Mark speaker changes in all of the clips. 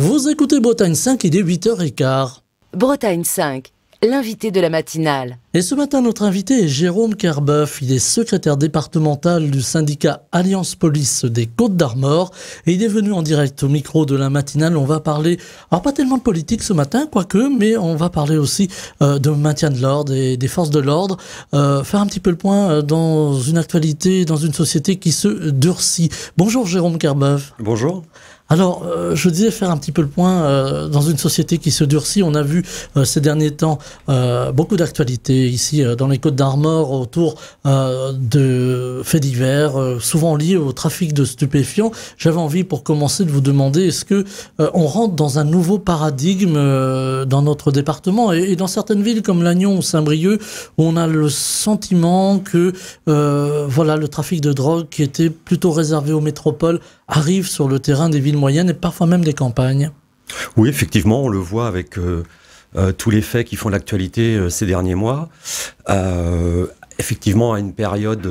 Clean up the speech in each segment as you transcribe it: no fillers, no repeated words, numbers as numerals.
Speaker 1: Vous écoutez Bretagne 5, il est 8h15.
Speaker 2: Bretagne 5, l'invité de la matinale.
Speaker 1: Et ce matin, notre invité est Jérôme Kerbeuf. Il est secrétaire départemental du syndicat Alliance Police des Côtes-d'Armor. Et il est venu en direct au micro de la matinale. On va parler, alors pas tellement de politique ce matin, quoique, mais on va parler aussi de maintien de l'ordre et des forces de l'ordre. Faire un petit peu le point dans une actualité, dans une société qui se durcit. Bonjour Jérôme Kerbeuf.
Speaker 3: Bonjour.
Speaker 1: Alors, je disais faire un petit peu le point dans une société qui se durcit. On a vu ces derniers temps beaucoup d'actualités ici dans les Côtes-d'Armor autour de faits divers, souvent liés au trafic de stupéfiants. J'avais envie, pour commencer, de vous demander, est-ce que on rentre dans un nouveau paradigme dans notre département et dans certaines villes comme Lannion ou Saint-Brieuc, où on a le sentiment que voilà, le trafic de drogue qui était plutôt réservé aux métropoles arrive sur le terrain des villes moyennes et parfois même des campagnes.
Speaker 3: Oui, effectivement, on le voit avec tous les faits qui font l'actualité ces derniers mois. Effectivement, à une période,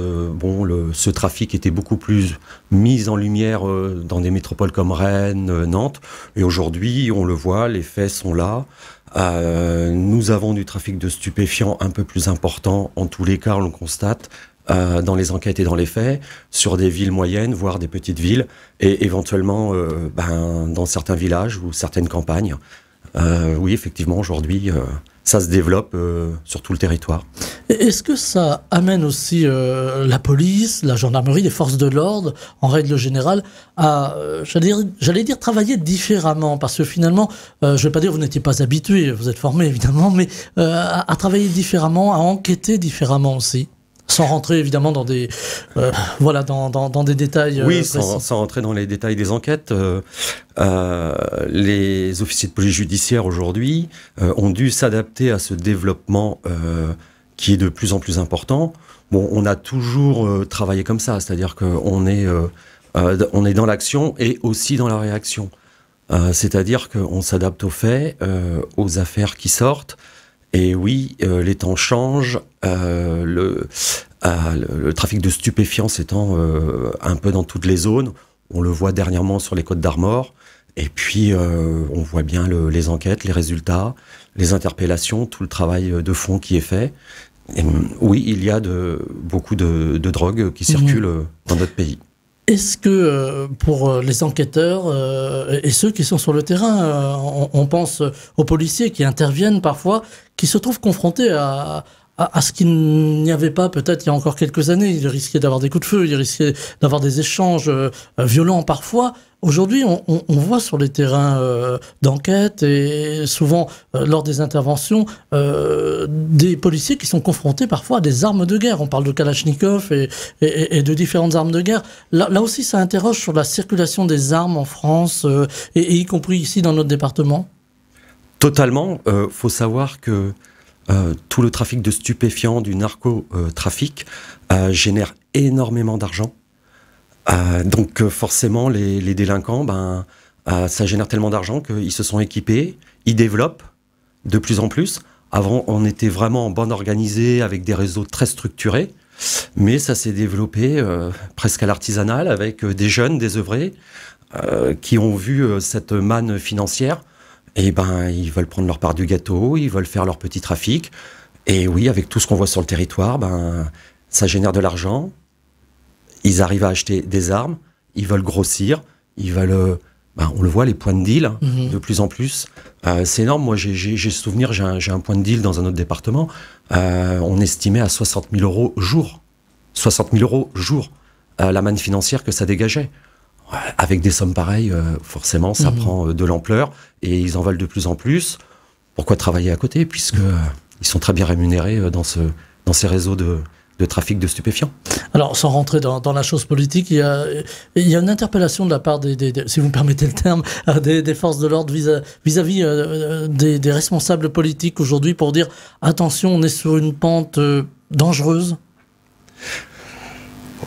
Speaker 3: ce trafic était beaucoup plus mis en lumière dans des métropoles comme Rennes, Nantes. Et aujourd'hui, on le voit, les faits sont là. Nous avons du trafic de stupéfiants un peu plus important. En tous les cas, on le constate. Dans les enquêtes et dans les faits, sur des villes moyennes, voire des petites villes, et éventuellement dans certains villages ou certaines campagnes. Oui, effectivement, aujourd'hui, ça se développe sur tout le territoire.
Speaker 1: Est-ce que ça amène aussi la police, la gendarmerie, les forces de l'ordre, en règle générale, à, j'allais dire, travailler différemment? Parce que finalement, je ne vais pas dire que vous n'étiez pas habitué, vous êtes formé évidemment, mais à travailler différemment, à enquêter différemment aussi. Sans rentrer évidemment dans des dans des détails.
Speaker 3: Oui, sans rentrer dans les détails des enquêtes, les officiers de police judiciaire aujourd'hui ont dû s'adapter à ce développement qui est de plus en plus important. Bon, on a toujours travaillé comme ça, c'est-à-dire qu'on est dans l'action et aussi dans la réaction. C'est-à-dire qu'on s'adapte aux faits, aux affaires qui sortent. Et oui, les temps changent, le trafic de stupéfiants s'étend un peu dans toutes les zones. On le voit dernièrement sur les Côtes-d'Armor. Et puis, on voit bien les enquêtes, les résultats, les interpellations, tout le travail de fond qui est fait. Et, oui, il y a beaucoup de drogues qui circulent dans notre pays.
Speaker 1: Est-ce que pour les enquêteurs et ceux qui sont sur le terrain, on pense aux policiers qui interviennent parfois, qui se trouvent confrontés à ce qu'il n'y avait pas peut-être il y a encore quelques années? Ils risquaient d'avoir des coups de feu, ils risquaient d'avoir des échanges violents parfois. Aujourd'hui, on voit sur les terrains d'enquête et souvent lors des interventions des policiers qui sont confrontés parfois à des armes de guerre. On parle de Kalachnikov et de différentes armes de guerre. Là aussi, ça interroge sur la circulation des armes en France et y compris ici dans notre département. Totalement.
Speaker 3: Faut savoir que tout le trafic de stupéfiants, du narcotrafic, génère énormément d'argent. Donc forcément, les délinquants, ça génère tellement d'argent qu'ils se sont équipés, ils développent de plus en plus. Avant, on était vraiment en bande organisée avec des réseaux très structurés, mais ça s'est développé presque à l'artisanal avec des jeunes désœuvrés qui ont vu cette manne financière. Et ils veulent prendre leur part du gâteau, ils veulent faire leur petit trafic. Et oui, avec tout ce qu'on voit sur le territoire, ça génère de l'argent. Ils arrivent à acheter des armes, ils veulent grossir, ils veulent, on le voit, les points de deal de plus en plus. C'est énorme. Moi, j'ai souvenir, j'ai un point de deal dans un autre département. On estimait à 60 000 euros jour. 60 000 euros jour, la manne financière que ça dégageait. Avec des sommes pareilles, forcément, ça prend de l'ampleur et ils en veulent de plus en plus. Pourquoi travailler à côté, puisque ils sont très bien rémunérés dans ces réseaux de trafic de stupéfiants. Alors, sans rentrer dans la chose politique, il y a une interpellation de la part si vous me permettez le terme, des forces de l'ordre vis-à-vis des responsables politiques aujourd'hui pour dire attention, on est sur une pente dangereuse.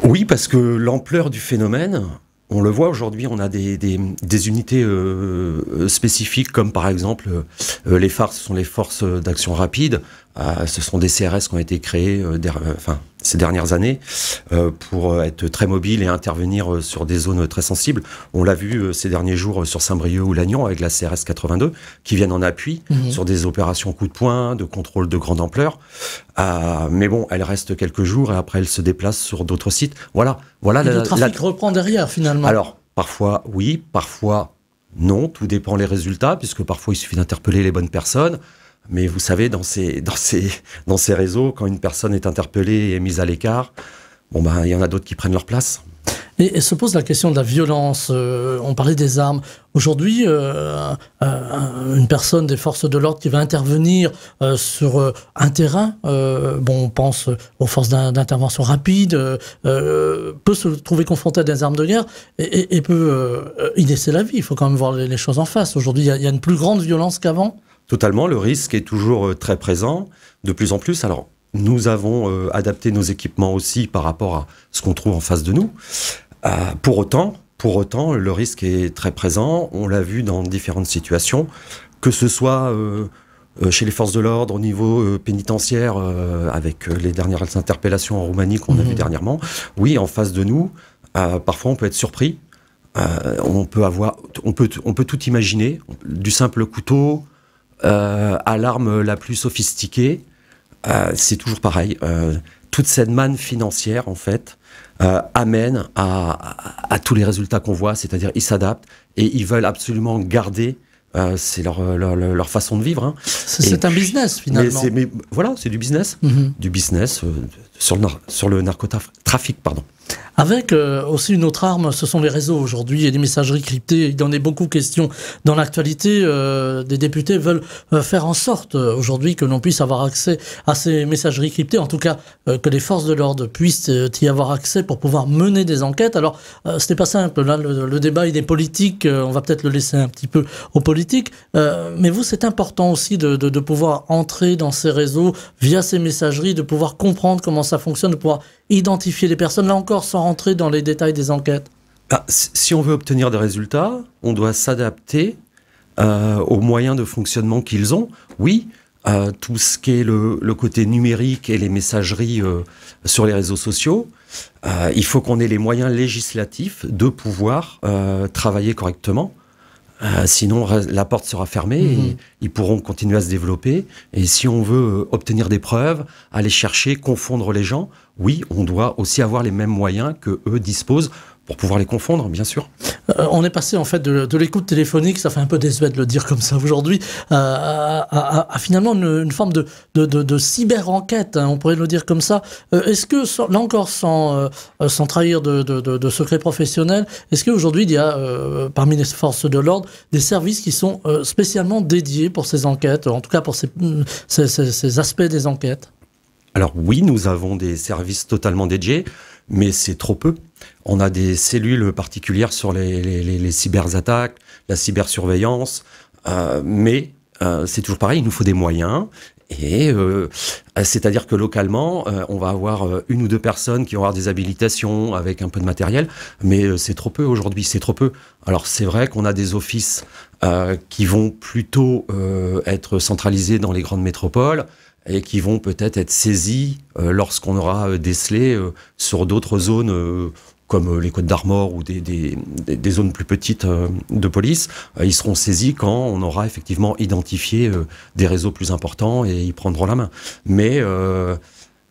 Speaker 3: Oui, parce que l'ampleur du phénomène, on le voit aujourd'hui, on a des unités spécifiques comme par exemple les FARC, ce sont les forces d'action rapide. Ce sont des CRS qui ont été créés ces dernières années pour être très mobiles et intervenir sur des zones très sensibles. On l'a vu ces derniers jours sur Saint-Brieuc ou Lannion avec la CRS 82 qui viennent en appui sur des opérations coup de poing, de contrôle de grande ampleur. Mais bon, elle reste quelques jours et après elle se déplace sur d'autres sites. Voilà.
Speaker 1: Le trafic reprend derrière finalement.
Speaker 3: Alors, parfois oui, parfois non. Tout dépend les résultats puisque parfois il suffit d'interpeller les bonnes personnes. Mais vous savez, dans ces réseaux, quand une personne est interpellée et mise à l'écart, il y en a d'autres qui prennent leur place.
Speaker 1: Et se pose la question de la violence. On parlait des armes. Aujourd'hui, une personne des forces de l'ordre qui va intervenir sur un terrain, on pense aux forces d'intervention rapide, peut se trouver confronté à des armes de guerre et peut y laisser la vie. Il faut quand même voir les choses en face. Aujourd'hui, il y a une plus grande violence qu'avant.
Speaker 3: Totalement, le risque est toujours très présent, de plus en plus. Alors, nous avons adapté nos équipements aussi par rapport à ce qu'on trouve en face de nous. Pour autant, le risque est très présent. On l'a vu dans différentes situations, que ce soit chez les forces de l'ordre au niveau pénitentiaire, avec les dernières interpellations en Roumanie qu'on a vues dernièrement. Oui, en face de nous, parfois on peut être surpris. On peut tout imaginer, du simple couteau à l'arme la plus sophistiquée, c'est toujours pareil. Toute cette manne financière, en fait, amène à tous les résultats qu'on voit, c'est-à-dire ils s'adaptent et ils veulent absolument garder, c'est leur façon de vivre. Hein.
Speaker 1: C'est un business, finalement.
Speaker 3: Mais voilà, c'est du business. Du business sur le narcotrafic, pardon.
Speaker 1: Avec aussi une autre arme, ce sont les réseaux aujourd'hui et les messageries cryptées. Il y en est beaucoup question dans l'actualité. Des députés veulent faire en sorte aujourd'hui que l'on puisse avoir accès à ces messageries cryptées, en tout cas que les forces de l'ordre puissent y avoir accès pour pouvoir mener des enquêtes. Alors, c'était pas simple. Là, le débat il est politique. On va peut-être le laisser un petit peu aux politiques. Mais vous, c'est important aussi de pouvoir entrer dans ces réseaux via ces messageries, de pouvoir comprendre comment ça fonctionne, de pouvoir identifier les personnes, là encore, sans rentrer dans les détails des enquêtes.
Speaker 3: Si on veut obtenir des résultats, on doit s'adapter aux moyens de fonctionnement qu'ils ont. Oui, tout ce qui est le côté numérique et les messageries sur les réseaux sociaux, il faut qu'on ait les moyens législatifs de pouvoir travailler correctement. Sinon, la porte sera fermée et ils pourront continuer à se développer. Et si on veut obtenir des preuves, aller chercher, confondre les gens, oui, on doit aussi avoir les mêmes moyens que eux disposent pour pouvoir les confondre, bien sûr.
Speaker 1: On est passé en fait de l'écoute téléphonique, ça fait un peu désuet de le dire comme ça aujourd'hui, à finalement une forme de cyber-enquête, hein, on pourrait le dire comme ça. Est-ce que, là encore, sans trahir de secrets professionnels, est-ce qu'aujourd'hui il y a parmi les forces de l'ordre des services qui sont spécialement dédiés pour ces enquêtes, en tout cas pour ces aspects des enquêtes?
Speaker 3: Alors oui, nous avons des services totalement dédiés, mais c'est trop peu. On a des cellules particulières sur les cyberattaques, la cybersurveillance, mais c'est toujours pareil, il nous faut des moyens. Et c'est-à-dire que localement, on va avoir une ou deux personnes qui vont avoir des habilitations avec un peu de matériel, mais c'est trop peu aujourd'hui, c'est trop peu. Alors c'est vrai qu'on a des offices qui vont plutôt être centralisés dans les grandes métropoles, et qui vont peut-être être saisis lorsqu'on aura décelé sur d'autres zones comme les Côtes d'Armor ou des zones plus petites de police. Ils seront saisis quand on aura effectivement identifié des réseaux plus importants et ils prendront la main. Mais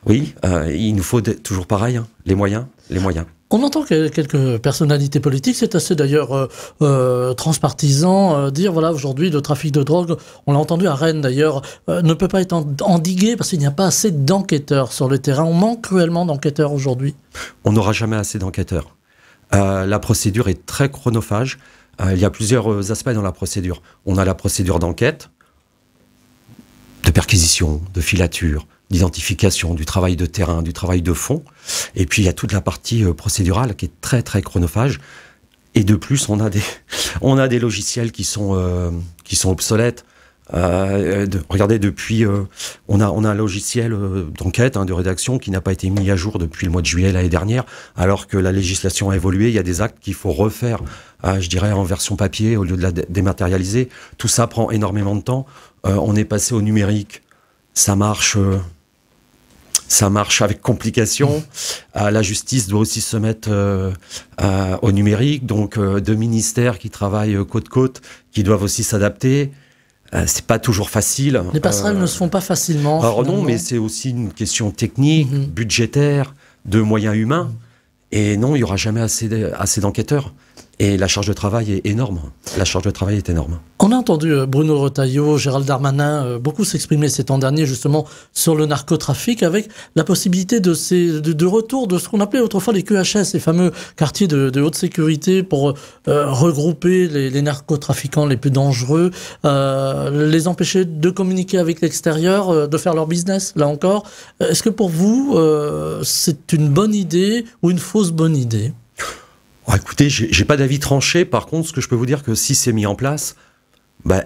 Speaker 3: oui, il nous faut toujours pareil, hein, les moyens.
Speaker 1: On entend quelques personnalités politiques, c'est assez d'ailleurs transpartisan, dire voilà aujourd'hui le trafic de drogue, on l'a entendu à Rennes d'ailleurs, ne peut pas être endigué parce qu'il n'y a pas assez d'enquêteurs sur le terrain. On manque cruellement d'enquêteurs aujourd'hui. On
Speaker 3: n'aura jamais assez d'enquêteurs. La procédure est très chronophage. Il y a plusieurs aspects dans la procédure. On a la procédure d'enquête, de perquisition, de filature, d'identification, du travail de terrain, du travail de fond. Et puis, il y a toute la partie procédurale qui est très, très chronophage. Et de plus, on a des logiciels qui sont obsolètes. Regardez, depuis, on a un logiciel d'enquête, de rédaction qui n'a pas été mis à jour depuis le mois de juillet l'année dernière, alors que la législation a évolué. Il y a des actes qu'il faut refaire, je dirais, en version papier au lieu de la dématérialiser. Tout ça prend énormément de temps. On est passé au numérique ça marche avec complication. La justice doit aussi se mettre au numérique, donc deux ministères qui travaillent côte à côte, qui doivent aussi s'adapter. C'est pas toujours facile.
Speaker 1: Les passerelles ne se font pas facilement.
Speaker 3: Alors non, mais c'est aussi une question technique, budgétaire, de moyens humains. Et non, il n'y aura jamais assez d'enquêteurs. Et la charge de travail est énorme. La charge de travail est énorme.
Speaker 1: On a entendu Bruno Retailleau, Gérald Darmanin beaucoup s'exprimer ces temps derniers justement sur le narcotrafic, avec la possibilité de retour de ce qu'on appelait autrefois les QHS, ces fameux quartiers de haute sécurité pour regrouper les narcotrafiquants les plus dangereux, les empêcher de communiquer avec l'extérieur, de faire leur business, là encore. Est-ce que pour vous, c'est une bonne idée ou une fausse bonne idée ?
Speaker 3: Écoutez, j'ai pas d'avis tranché. Par contre, ce que je peux vous dire, que si c'est mis en place,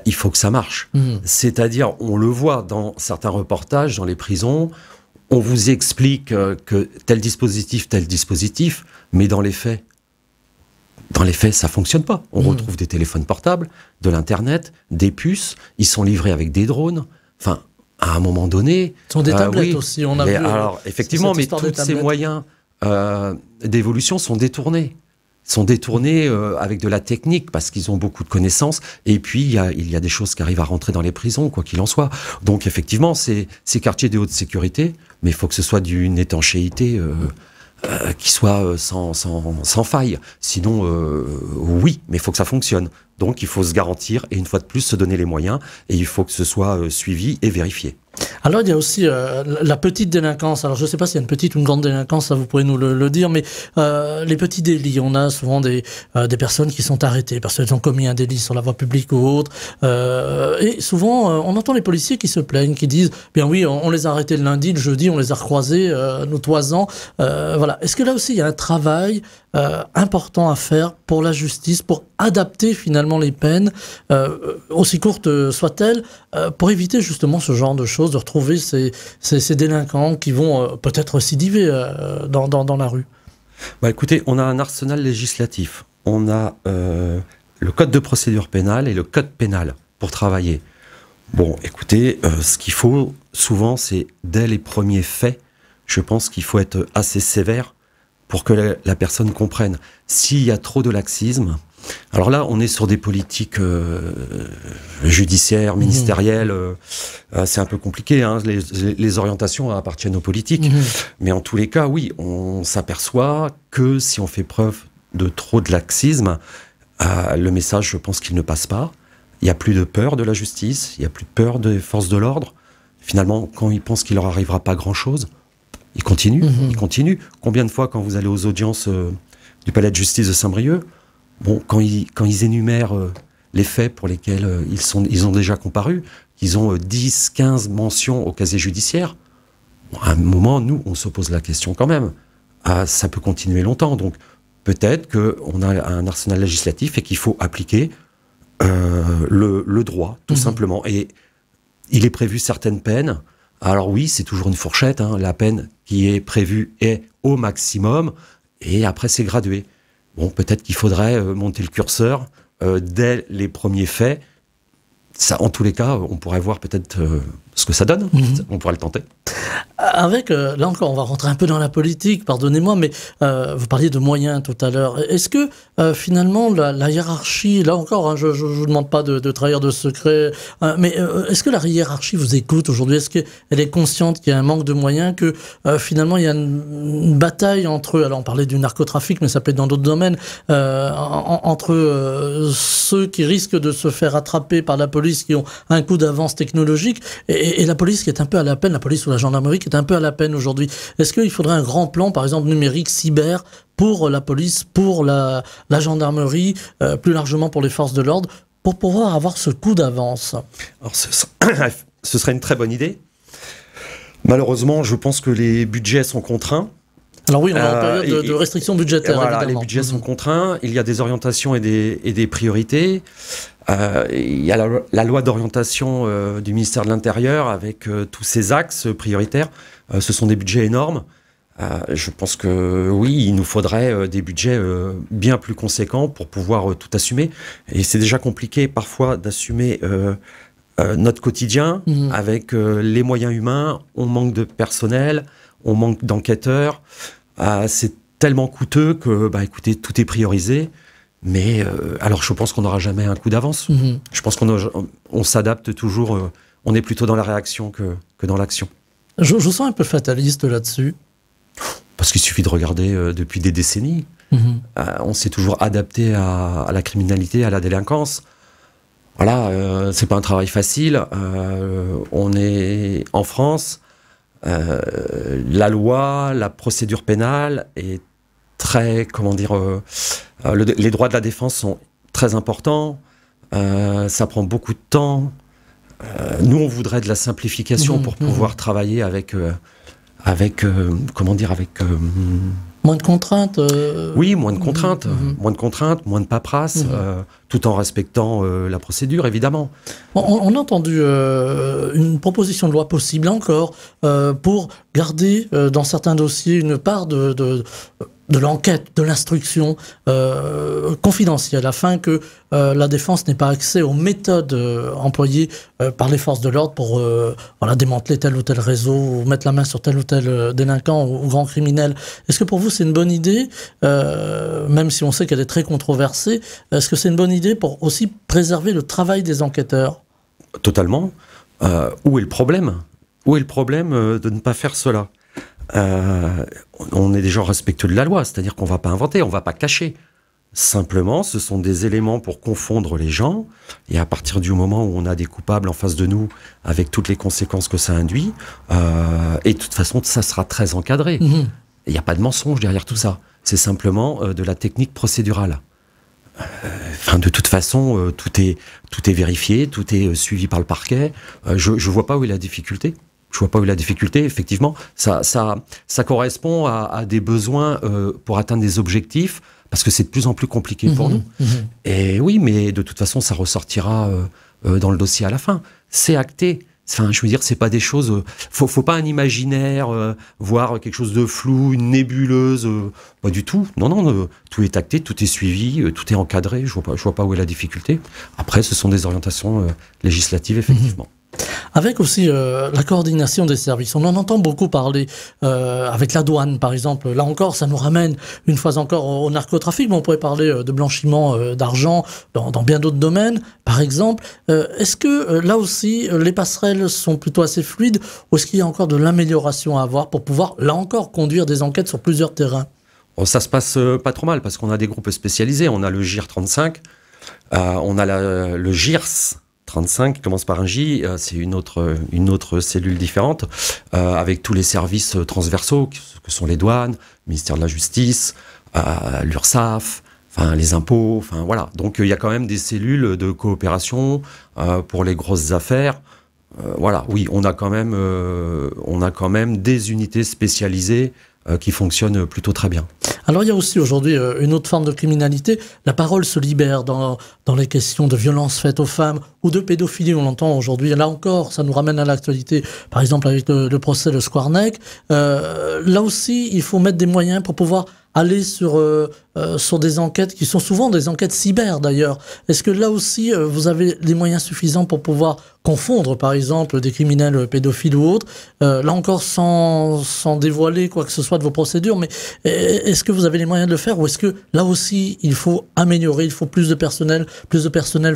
Speaker 3: il faut que ça marche. C'est-à-dire, on le voit dans certains reportages, dans les prisons, on vous explique que tel dispositif, mais dans les faits, ça fonctionne pas. On retrouve des téléphones portables, de l'internet, des puces, ils sont livrés avec des drones. Enfin, à un moment donné...
Speaker 1: Ce sont des tablettes aussi, on a vu.
Speaker 3: Alors, effectivement, mais tous ces moyens d'évolution sont détournés. Avec de la technique, parce qu'ils ont beaucoup de connaissances, et puis il y a des choses qui arrivent à rentrer dans les prisons, quoi qu'il en soit. Donc effectivement, c'est ces quartiers de haute sécurité, mais il faut que ce soit d'une étanchéité qui soit sans faille. Sinon, oui, mais il faut que ça fonctionne. Donc il faut se garantir, et une fois de plus, se donner les moyens, et il faut que ce soit suivi et vérifié.
Speaker 1: Alors il y a aussi la petite délinquance. Alors je ne sais pas s'il y a une petite ou une grande délinquance, ça vous pourrez nous le dire, mais les petits délits, on a souvent des personnes qui sont arrêtées parce qu'elles ont commis un délit sur la voie publique ou autre, et souvent on entend les policiers qui se plaignent, qui disent bien oui, on les a arrêtés le lundi, le jeudi on les a recroisés, nous toisant. Voilà. Est-ce que là aussi il y a un travail important à faire pour la justice, pour adapter finalement les peines, aussi courtes soient-elles, pour éviter justement ce genre de choses, de retrouver ces délinquants qui vont peut-être récidiver dans la rue?
Speaker 3: Écoutez, on a un arsenal législatif. On a le code de procédure pénale et le code pénal pour travailler. Bon, écoutez, ce qu'il faut souvent, c'est dès les premiers faits, je pense qu'il faut être assez sévère pour que la personne comprenne. S'il y a trop de laxisme, alors là, on est sur des politiques judiciaires, ministérielles, c'est un peu compliqué, hein, les orientations appartiennent aux politiques, mais en tous les cas, oui, on s'aperçoit que si on fait preuve de trop de laxisme, le message, je pense qu'il ne passe pas. Il n'y a plus de peur de la justice, il n'y a plus de peur des forces de l'ordre. Finalement, quand ils pensent qu'il leur arrivera pas grand-chose, ils continuent, ils continuent. Combien de fois, quand vous allez aux audiences du palais de justice de Saint-Brieuc, bon, quand ils énumèrent les faits pour lesquels ils ont déjà comparu, qu'ils ont 10, 15 mentions au casier judiciaire, bon, à un moment, nous, on se pose la question quand même. Ça peut continuer longtemps. Donc, peut-être qu'on a un arsenal législatif et qu'il faut appliquer le droit, tout simplement. Et il est prévu certaines peines. Alors oui, c'est toujours une fourchette. Hein. La peine qui est prévue est au maximum. Et après, c'est gradué. Bon, peut-être qu'il faudrait monter le curseur dès les premiers faits. Ça, en tous les cas, on pourrait voir peut-être ce que ça donne. On pourrait le tenter.
Speaker 1: Avec, là encore, on va rentrer un peu dans la politique, pardonnez-moi, mais vous parliez de moyens tout à l'heure. Est-ce que finalement la hiérarchie, là encore, hein, je ne vous demande pas de trahir de secret, mais est-ce que la hiérarchie vous écoute aujourd'hui? Est-ce qu'elle est consciente qu'il y a un manque de moyens, que finalement il y a une bataille entre, alors on parlait du narcotrafic, mais ça peut être dans d'autres domaines, entre ceux qui risquent de se faire attraper par la police, qui ont un coup d'avance technologique, et la police qui est un peu à la peine, la police ou la gendarmerie qui est un peu à la peine aujourd'hui. Est-ce qu'il faudrait un grand plan, par exemple numérique, cyber, pour la police, pour la gendarmerie, plus largement pour les forces de l'ordre, pour pouvoir avoir ce coup d'avance?
Speaker 3: Alors, ce serait une très bonne idée. Malheureusement, je pense que les budgets sont contraints.
Speaker 1: Alors oui, on est en période de restrictions budgétaires,
Speaker 3: voilà,
Speaker 1: évidemment.
Speaker 3: Les budgets sont contraints, il y a des orientations et des priorités. Il y a la loi d'orientation du ministère de l'Intérieur avec tous ces axes prioritaires. Ce sont des budgets énormes. Je pense que oui, il nous faudrait des budgets bien plus conséquents pour pouvoir tout assumer. Et c'est déjà compliqué parfois d'assumer notre quotidien, avec les moyens humains, on manque de personnel, on manque d'enquêteurs. C'est tellement coûteux que, écoutez, tout est priorisé. Mais alors, je pense qu'on n'aura jamais un coup d'avance. Je pense qu'on s'adapte toujours. On est plutôt dans la réaction que dans l'action.
Speaker 1: Je vous sens un peu fataliste là-dessus.
Speaker 3: Parce qu'il suffit de regarder depuis des décennies. On s'est toujours adapté à la criminalité, à la délinquance. Voilà, c'est pas un travail facile. On est en France. La loi, la procédure pénale est très, les droits de la défense sont très importants. Ça prend beaucoup de temps. Nous, on voudrait de la simplification pour pouvoir travailler avec
Speaker 1: moins de contraintes.
Speaker 3: Oui, moins de contraintes, moins de paperasse, tout en respectant la procédure, évidemment.
Speaker 1: On a entendu une proposition de loi possible encore pour garder dans certains dossiers une part de l'enquête, de l'instruction confidentielle, afin que la défense n'ait pas accès aux méthodes employées par les forces de l'ordre pour démanteler tel ou tel réseau ou mettre la main sur tel ou tel délinquant ou grand criminel. Est-ce que pour vous c'est une bonne idée, même si on sait qu'elle est très controversée, est-ce que c'est une bonne idée pour aussi préserver le travail des enquêteurs ?
Speaker 3: Totalement. Où est le problème ? Où est le problème de ne pas faire cela ? On est des gens respectueux de la loi, c'est-à-dire qu'on ne va pas inventer, on ne va pas cacher. Simplement, ce sont des éléments pour confondre les gens, et à partir du moment où on a des coupables en face de nous, avec toutes les conséquences que ça induit, et de toute façon, ça sera très encadré. Il n'y a pas de mensonge derrière tout ça. C'est simplement de la technique procédurale. De toute façon, tout est vérifié, tout est suivi par le parquet. Je ne vois pas où est la difficulté. Je vois pas où est la difficulté. Effectivement, ça correspond à des besoins pour atteindre des objectifs, parce que c'est de plus en plus compliqué pour nous. Et oui, mais de toute façon, ça ressortira dans le dossier à la fin. C'est acté. Enfin, je veux dire, c'est pas des choses. Faut pas un imaginaire, voir quelque chose de flou, une nébuleuse. Pas du tout. Non, tout est acté, tout est suivi, tout est encadré. Je vois pas où est la difficulté. Après, ce sont des orientations législatives, effectivement.
Speaker 1: Avec aussi la coordination des services. On en entend beaucoup parler avec la douane, par exemple. Là encore, ça nous ramène une fois encore au narcotrafic, mais on pourrait parler de blanchiment d'argent dans bien d'autres domaines, par exemple. Est-ce que là aussi, les passerelles sont plutôt assez fluides, ou est-ce qu'il y a encore de l'amélioration à avoir pour pouvoir, là encore, conduire des enquêtes sur plusieurs terrains ?
Speaker 3: Ça se passe pas trop mal, parce qu'on a des groupes spécialisés. On a le GIR 35, on a le GIRS 35, qui commence par un J, c'est une autre cellule différente, avec tous les services transversaux, que sont les douanes, le ministère de la Justice, l'URSSAF, les impôts, voilà. Donc il y a quand même des cellules de coopération pour les grosses affaires. Voilà, oui, on a quand même des unités spécialisées qui fonctionnent plutôt très bien.
Speaker 1: Alors il y a aussi aujourd'hui une autre forme de criminalité. La parole se libère dans les questions de violences faites aux femmes ou de pédophilie. On l'entend aujourd'hui. Là encore, ça nous ramène à l'actualité. Par exemple, avec le procès de Squarneck. Là aussi, il faut mettre des moyens pour pouvoir aller sur des enquêtes qui sont souvent des enquêtes cyber d'ailleurs. Est-ce que là aussi, vous avez les moyens suffisants pour pouvoir confondre, par exemple, des criminels pédophiles ou autres, là encore sans dévoiler quoi que ce soit de vos procédures, mais est-ce que vous avez les moyens de le faire, ou est-ce que là aussi, il faut améliorer, il faut plus de personnel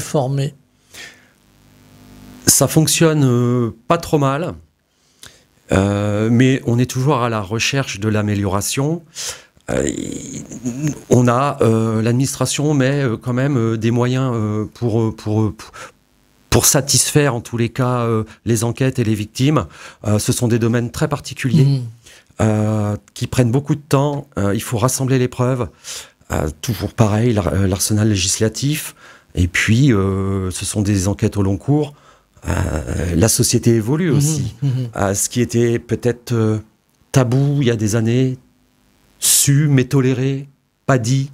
Speaker 1: formé ?
Speaker 3: Ça fonctionne pas trop mal, mais on est toujours à la recherche de l'amélioration. On a l'administration met quand même des moyens pour satisfaire en tous les cas les enquêtes et les victimes. Ce sont des domaines très particuliers qui prennent beaucoup de temps. Il faut rassembler les preuves. Toujours pareil, l'arsenal législatif. Et puis, ce sont des enquêtes au long cours. La société évolue aussi. Ce qui était peut-être tabou il y a des années, su, mais toléré, pas dit.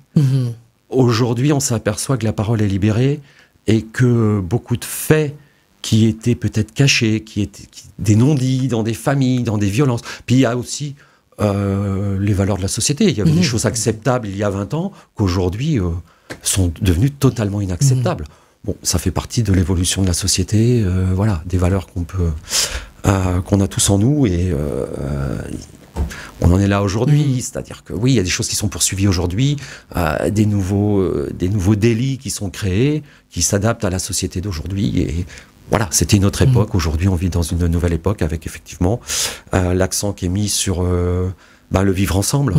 Speaker 3: Aujourd'hui, on s'aperçoit que la parole est libérée et que beaucoup de faits qui étaient peut-être cachés, qui étaient des non-dits dans des familles, dans des violences. Puis il y a aussi les valeurs de la société. Il y avait des choses acceptables il y a 20 ans qu'aujourd'hui sont devenues totalement inacceptables. bon, ça fait partie de l'évolution de la société, voilà, des valeurs qu'on a tous en nous, et on en est là aujourd'hui. C'est-à-dire que oui, il y a des choses qui sont poursuivies aujourd'hui, des nouveaux délits qui sont créés, qui s'adaptent à la société d'aujourd'hui, et voilà, c'était une autre époque. Aujourd'hui, on vit dans une nouvelle époque avec effectivement l'accent qui est mis sur le vivre ensemble.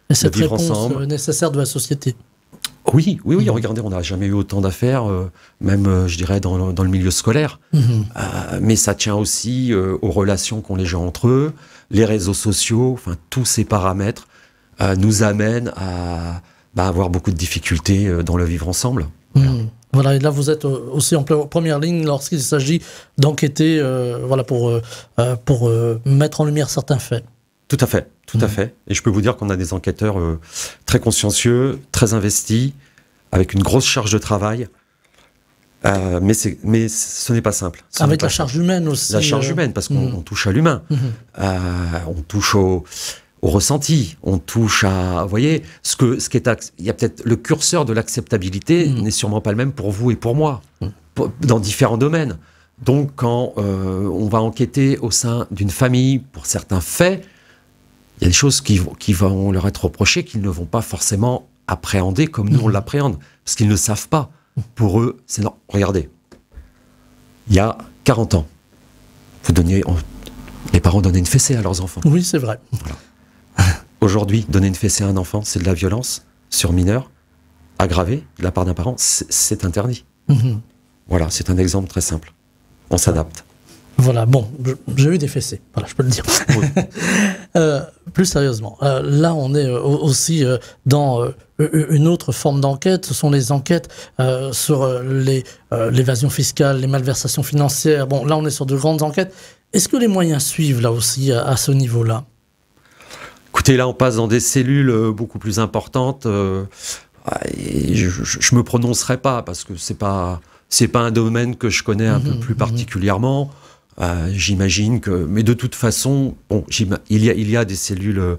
Speaker 1: Et cette réponse nécessaire de la société.
Speaker 3: Oui, regardez, on n'a jamais eu autant d'affaires, même, je dirais, dans le milieu scolaire. Mais ça tient aussi aux relations qu'ont les gens entre eux, les réseaux sociaux, enfin, tous ces paramètres nous amènent à avoir beaucoup de difficultés dans le vivre ensemble.
Speaker 1: Voilà, et là vous êtes aussi en première ligne lorsqu'il s'agit d'enquêter, pour mettre en lumière certains faits. Tout à fait.
Speaker 3: Et je peux vous dire qu'on a des enquêteurs très consciencieux, très investis, avec une grosse charge de travail. Mais ce n'est pas simple.
Speaker 1: Avec la charge humaine aussi.
Speaker 3: La charge humaine, parce qu'on touche à l'humain. On touche au ressenti. On touche à... Vous voyez, il y a peut-être le curseur de l'acceptabilité n'est sûrement pas le même pour vous et pour moi, dans différents domaines. Donc, quand on va enquêter au sein d'une famille pour certains faits, il y a des choses qui vont leur être reprochées qu'ils ne vont pas forcément appréhender comme nous on l'appréhende, parce qu'ils ne savent pas. Pour eux, c'est non. Regardez, il y a 40 ans, les parents donnaient une fessée à leurs enfants.
Speaker 1: Oui, c'est vrai.
Speaker 3: Voilà. Aujourd'hui, donner une fessée à un enfant, c'est de la violence sur mineur, aggravée de la part d'un parent, c'est interdit. Voilà, c'est un exemple très simple. On s'adapte.
Speaker 1: Voilà, bon, j'ai eu des fessées, voilà, je peux le dire. Oui. Plus sérieusement, là on est aussi dans une autre forme d'enquête, ce sont les enquêtes sur l'évasion fiscale, les malversations financières. Bon, là on est sur de grandes enquêtes. Est-ce que les moyens suivent là aussi à ce niveau-là?
Speaker 3: Écoutez, là on passe dans des cellules beaucoup plus importantes. Et je me prononcerai pas parce que c'est pas un domaine que je connais un peu plus particulièrement. J'imagine que, mais de toute façon, bon, il y a des cellules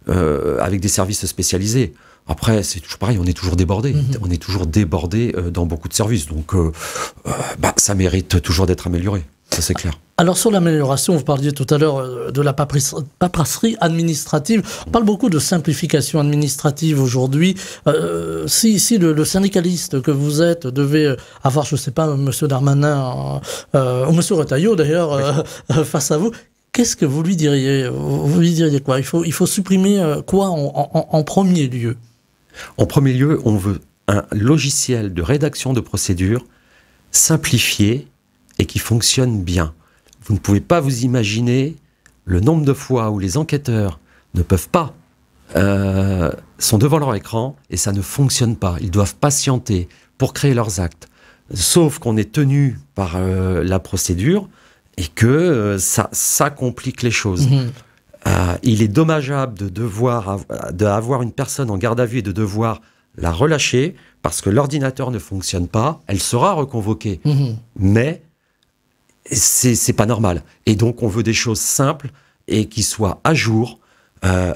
Speaker 3: avec des services spécialisés. Après, c'est toujours pareil, on est toujours débordé. On est toujours débordé dans beaucoup de services. Donc, ça mérite toujours d'être amélioré. Ça, c'est clair.
Speaker 1: Alors, sur l'amélioration, vous parliez tout à l'heure de la paperasserie administrative. On parle beaucoup de simplification administrative aujourd'hui. Si le syndicaliste que vous êtes devait avoir, je ne sais pas, M. Darmanin, ou M. Retailleau d'ailleurs, face à vous, qu'est-ce que vous lui diriez? Vous lui diriez quoi? Il faut supprimer quoi en premier lieu?
Speaker 3: En premier lieu, on veut un logiciel de rédaction de procédures simplifié et qui fonctionne bien. Vous ne pouvez pas vous imaginer le nombre de fois où les enquêteurs ne peuvent pas, sont devant leur écran et ça ne fonctionne pas. Ils doivent patienter pour créer leurs actes. Sauf qu'on est tenu par la procédure et que ça complique les choses. Il est dommageable d'avoir une personne en garde à vue et de devoir la relâcher parce que l'ordinateur ne fonctionne pas. Elle sera reconvoquée. Mais c'est pas normal. Et donc, on veut des choses simples et qui soient à jour. Moi,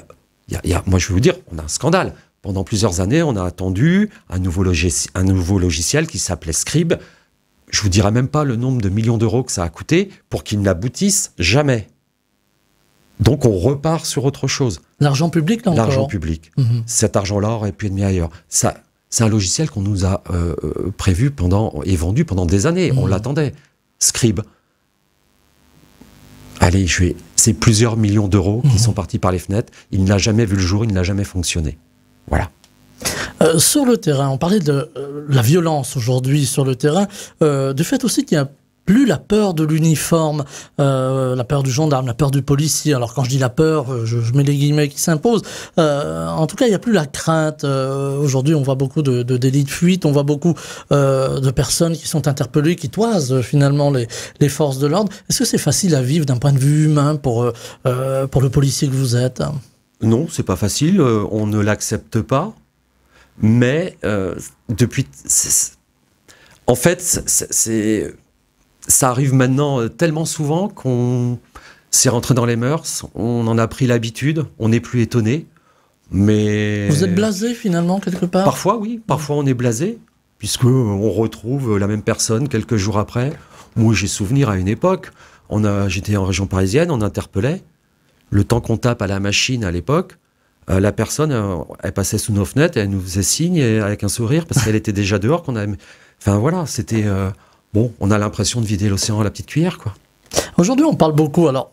Speaker 3: je vais vous dire, on a un scandale. Pendant plusieurs années, on a attendu un nouveau logiciel qui s'appelait Scribe. Je vous dirai même pas le nombre de millions d'euros que ça a coûté pour qu'il n'aboutisse jamais. Donc, on repart sur autre chose.
Speaker 1: L'argent public, là encore.
Speaker 3: L'argent public. Cet argent-là aurait pu être mis ailleurs. C'est un logiciel qu'on nous a prévu et vendu pendant des années. On l'attendait. Scribe. Allez, c'est plusieurs millions d'euros qui sont partis par les fenêtres. Il n'a jamais vu le jour, il n'a jamais fonctionné. Voilà.
Speaker 1: Sur le terrain, on parlait de la violence aujourd'hui sur le terrain, du fait aussi qu'il y a plus la peur de l'uniforme, la peur du gendarme, la peur du policier. Alors quand je dis la peur, je mets les guillemets qui s'imposent. En tout cas, il n'y a plus la crainte. Aujourd'hui, on voit beaucoup de délits de fuite, on voit beaucoup de personnes qui sont interpellées, qui toisent finalement les forces de l'ordre. Est-ce que c'est facile à vivre d'un point de vue humain pour le policier que vous êtes?
Speaker 3: Non, c'est pas facile. On ne l'accepte pas. Mais en fait, ça arrive maintenant tellement souvent qu'on s'est rentré dans les mœurs, on en a pris l'habitude, on n'est plus étonné. Mais
Speaker 1: vous êtes blasé finalement quelque part?
Speaker 3: Parfois oui, parfois on est blasé. puisque on retrouve la même personne quelques jours après. Moi, j'ai souvenir à une époque, j'étais en région parisienne, on interpellait. Le temps qu'on tape à la machine à l'époque, la personne, elle passait sous nos fenêtres, et elle nous faisait signe avec un sourire parce qu'elle était déjà dehors. Enfin voilà, c'était bon. On a l'impression de vider l'océan à la petite cuillère, quoi.
Speaker 1: Aujourd'hui, on parle beaucoup, alors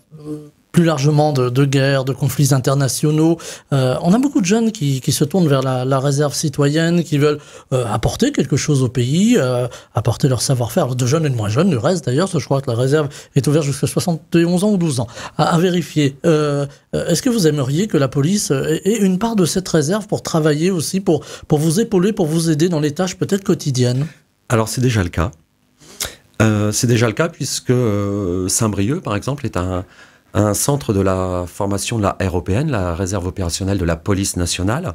Speaker 1: plus largement de guerre, de conflits internationaux. On a beaucoup de jeunes qui se tournent vers la réserve citoyenne, qui veulent apporter quelque chose au pays, apporter leur savoir-faire, de jeunes et de moins jeunes, du reste d'ailleurs. Je crois que la réserve est ouverte jusqu'à 71 ans ou 12 ans. À vérifier. Est-ce que vous aimeriez que la police ait une part de cette réserve pour travailler aussi, pour vous épauler, pour vous aider dans les tâches peut-être quotidiennes?
Speaker 3: Alors c'est déjà le cas. C'est déjà le cas puisque Saint-Brieuc, par exemple, est un centre de la formation de la ROPN, la réserve opérationnelle de la police nationale.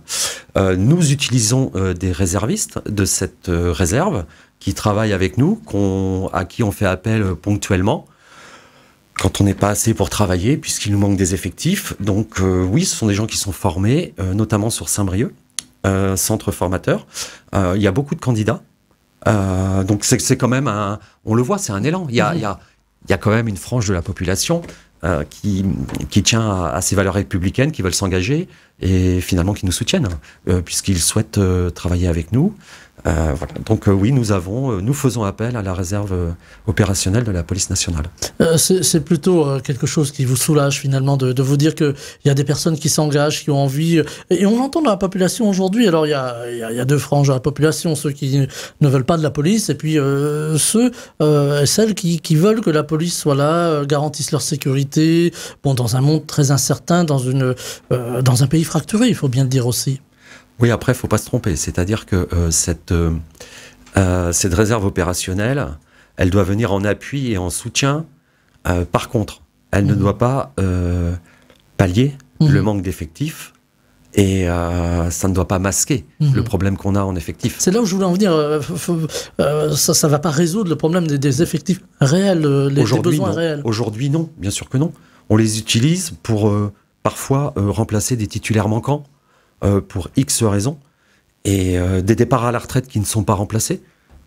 Speaker 3: Nous utilisons des réservistes de cette réserve qui travaillent avec nous, à qui on fait appel ponctuellement quand on n'est pas assez pour travailler, puisqu'il nous manque des effectifs. Donc oui, ce sont des gens qui sont formés, notamment sur Saint-Brieuc, centre formateur. Il y a beaucoup de candidats. Donc c'est quand même on le voit, c'est un élan. Il y a quand même une frange de la population qui tient à ces valeurs républicaines, qui veulent s'engager et finalement qui nous soutiennent, puisqu'ils souhaitent travailler avec nous. Voilà. Donc oui, nous faisons appel à la réserve opérationnelle de la police nationale.
Speaker 1: C'est plutôt quelque chose qui vous soulage finalement de vous dire qu'il y a des personnes qui s'engagent, qui ont envie, et on l'entend dans la population aujourd'hui. Alors il y a deux franges de la population, ceux qui ne veulent pas de la police, et puis celles qui veulent que la police soit là, garantisse leur sécurité, bon, dans un monde très incertain, dans un pays fracturé, il faut bien le dire aussi.
Speaker 3: Oui, après, il ne faut pas se tromper. C'est-à-dire que cette réserve opérationnelle, elle doit venir en appui et en soutien. Par contre, elle ne doit pas pallier le manque d'effectifs et ça ne doit pas masquer le problème qu'on a en effectifs.
Speaker 1: C'est là où je voulais en venir. Ça ne va pas résoudre le problème des effectifs réels, des besoins réels.
Speaker 3: Aujourd'hui, non. Bien sûr que non. On les utilise pour parfois remplacer des titulaires manquants. Pour X raisons, et des départs à la retraite qui ne sont pas remplacés.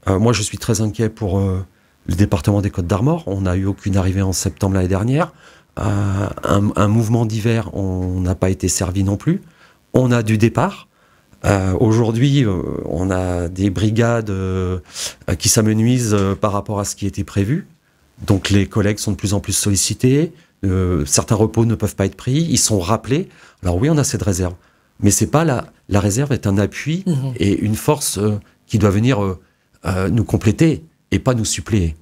Speaker 3: Moi, je suis très inquiet pour le département des Côtes-d'Armor. On n'a eu aucune arrivée en septembre l'année dernière. Un mouvement d'hiver, on n'a pas été servi non plus. On a du départ. Aujourd'hui, on a des brigades qui s'amenuisent par rapport à ce qui était prévu. Donc les collègues sont de plus en plus sollicités. Certains repos ne peuvent pas être pris. Ils sont rappelés. Alors oui, on a cette réserve. Mais c'est pas la réserve est un appui et une force qui doit venir nous compléter et pas nous suppléer.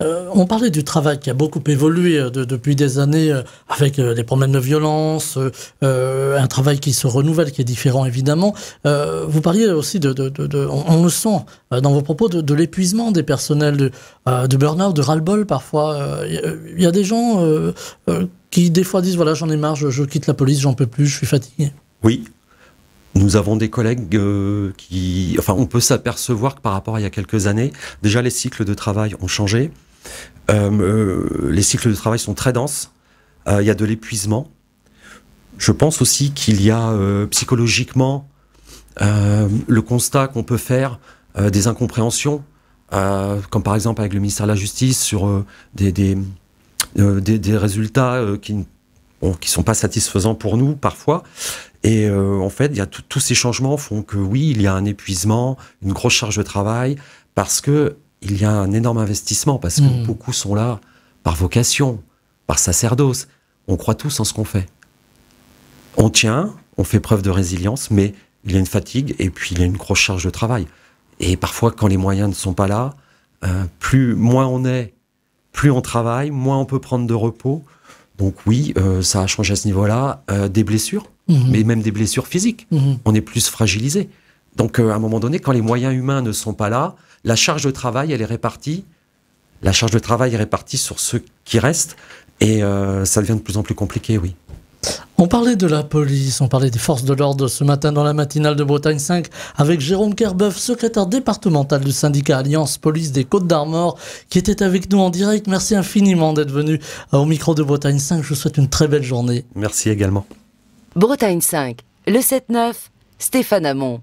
Speaker 1: On parlait du travail qui a beaucoup évolué depuis des années avec les problèmes de violence, un travail qui se renouvelle, qui est différent évidemment. Vous parliez aussi on le sent dans vos propos, de l'épuisement des personnels, de burn-out, de ras-le-bol parfois. Il y a des gens qui des fois disent voilà, j'en ai marre, je quitte la police, j'en peux plus, je suis fatigué.
Speaker 3: Oui, nous avons des collègues on peut s'apercevoir que par rapport à il y a quelques années, déjà les cycles de travail ont changé. Les cycles de travail sont très denses. Il y a de l'épuisement. Je pense aussi qu'il y a psychologiquement le constat qu'on peut faire des incompréhensions, comme par exemple avec le ministère de la Justice sur des résultats qui sont pas satisfaisants pour nous parfois. Et en fait, il y a tous ces changements font que oui, il y a un épuisement, une grosse charge de travail, parce que il y a un énorme investissement, parce que beaucoup sont là par vocation, par sacerdoce. On croit tous en ce qu'on fait. On tient, on fait preuve de résilience, mais il y a une fatigue et puis il y a une grosse charge de travail. Et parfois, quand les moyens ne sont pas là, moins on est, plus on travaille, moins on peut prendre de repos. Donc oui, ça a changé à ce niveau-là. Des blessures, mais même des blessures physiques. On est plus fragilisé. Donc à un moment donné, quand les moyens humains ne sont pas là, la charge de travail, elle est répartie. La charge de travail est répartie sur ceux qui restent. Et ça devient de plus en plus compliqué, oui.
Speaker 1: On parlait de la police, on parlait des forces de l'ordre ce matin dans la matinale de Bretagne 5 avec Jérôme Kerbeuf, secrétaire départemental du syndicat Alliance Police des Côtes-d'Armor, qui était avec nous en direct. Merci infiniment d'être venu au micro de Bretagne 5. Je vous souhaite une très belle journée.
Speaker 3: Merci également.
Speaker 2: Bretagne 5, le 7-9, Stéphane Hamon.